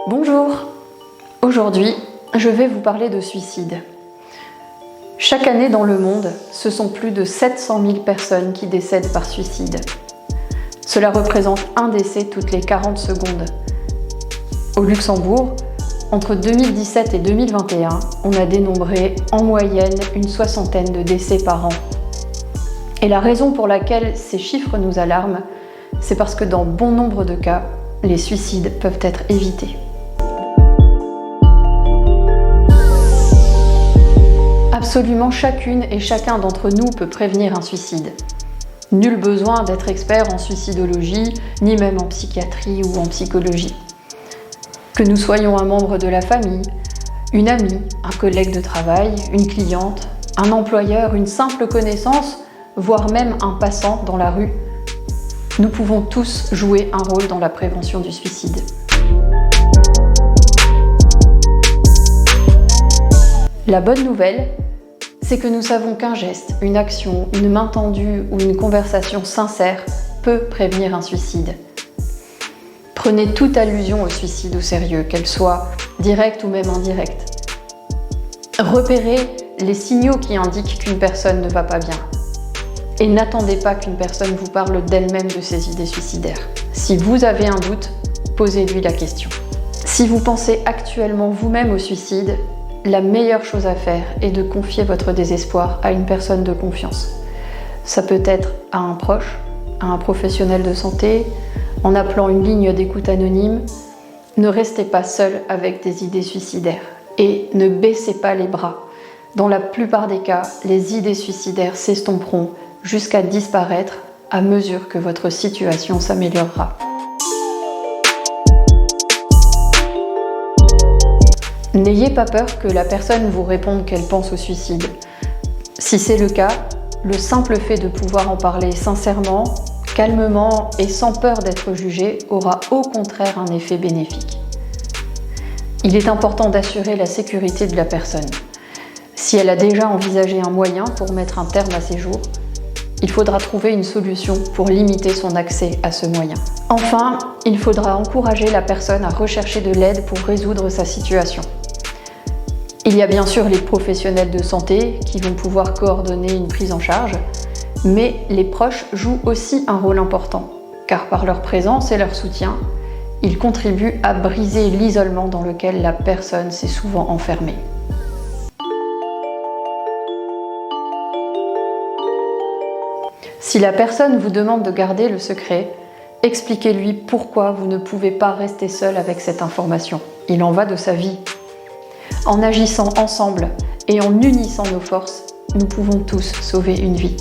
Bonjour, aujourd'hui je vais vous parler de suicide. Chaque année dans le monde, ce sont plus de 700 000 personnes qui décèdent par suicide. Cela représente un décès toutes les 40 secondes. Au Luxembourg, entre 2017 et 2021, on a dénombré en moyenne une 60aine de décès par an. Et la raison pour laquelle ces chiffres nous alarment, c'est parce que dans bon nombre de cas, les suicides peuvent être évités. Absolument chacune et chacun d'entre nous peut prévenir un suicide. Nul besoin d'être expert en suicidologie, ni même en psychiatrie ou en psychologie. Que nous soyons un membre de la famille, une amie, un collègue de travail, une cliente, un employeur, une simple connaissance, voire même un passant dans la rue, nous pouvons tous jouer un rôle dans la prévention du suicide. La bonne nouvelle, c'est que nous savons qu'un geste, une action, une main tendue ou une conversation sincère peut prévenir un suicide. Prenez toute allusion au suicide au sérieux, qu'elle soit directe ou même indirecte. Repérez les signaux qui indiquent qu'une personne ne va pas bien. Et n'attendez pas qu'une personne vous parle d'elle-même de ses idées suicidaires. Si vous avez un doute, posez-lui la question. Si vous pensez actuellement vous-même au suicide, la meilleure chose à faire est de confier votre désespoir à une personne de confiance. Ça peut être à un proche, à un professionnel de santé, en appelant une ligne d'écoute anonyme. Ne restez pas seul avec des idées suicidaires et ne baissez pas les bras. Dans la plupart des cas, les idées suicidaires s'estomperont jusqu'à disparaître à mesure que votre situation s'améliorera. N'ayez pas peur que la personne vous réponde qu'elle pense au suicide. Si c'est le cas, le simple fait de pouvoir en parler sincèrement, calmement et sans peur d'être jugé aura au contraire un effet bénéfique. Il est important d'assurer la sécurité de la personne. Si elle a déjà envisagé un moyen pour mettre un terme à ses jours, il faudra trouver une solution pour limiter son accès à ce moyen. Enfin, il faudra encourager la personne à rechercher de l'aide pour résoudre sa situation. Il y a bien sûr les professionnels de santé qui vont pouvoir coordonner une prise en charge, mais les proches jouent aussi un rôle important, car par leur présence et leur soutien, ils contribuent à briser l'isolement dans lequel la personne s'est souvent enfermée. Si la personne vous demande de garder le secret, expliquez-lui pourquoi vous ne pouvez pas rester seul avec cette information. Il en va de sa vie. En agissant ensemble et en unissant nos forces, nous pouvons tous sauver une vie.